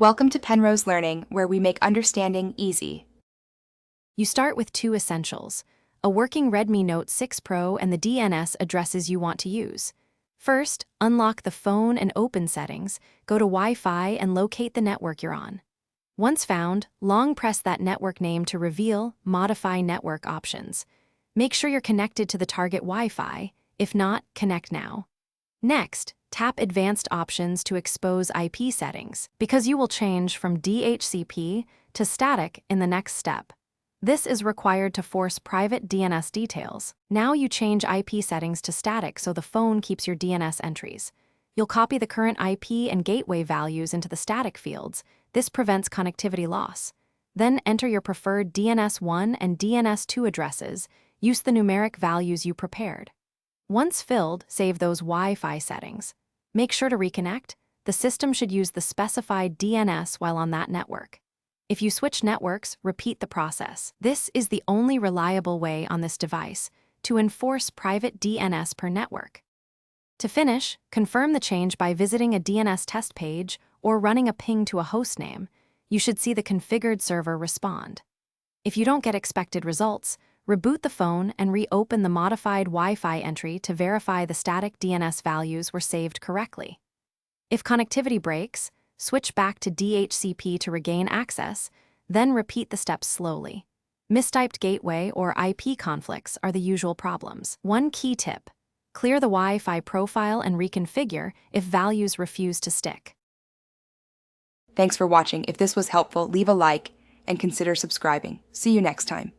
Welcome to Penrose Learning, where we make understanding easy. You start with two essentials: a working Redmi Note 6 Pro and the DNS addresses you want to use. First, unlock the phone and open Settings, go to Wi-Fi and locate the network you're on. Once found, long press that network name to reveal Modify Network options. Make sure you're connected to the target Wi-Fi. If not, connect now. Next, tap Advanced Options to expose IP settings, because you will change from DHCP to static in the next step. This is required to force private DNS details. Now you change IP settings to static so the phone keeps your DNS entries. You'll copy the current IP and gateway values into the static fields. This prevents connectivity loss. Then enter your preferred DNS1 and DNS2 addresses. Use the numeric values you prepared. Once filled, save those Wi-Fi settings. Make sure to reconnect. The system should use the specified DNS while on that network. If you switch networks, repeat the process. This is the only reliable way on this device to enforce private DNS per network. To finish, confirm the change by visiting a DNS test page or running a ping to a hostname. You should see the configured server respond. If you don't get expected results, reboot the phone and reopen the modified Wi-Fi entry to verify the static DNS values were saved correctly. If connectivity breaks, switch back to DHCP to regain access, then repeat the steps slowly. Mistyped gateway or IP conflicts are the usual problems. One key tip: clear the Wi-Fi profile and reconfigure if values refuse to stick. Thanks for watching. If this was helpful, leave a like and consider subscribing. See you next time.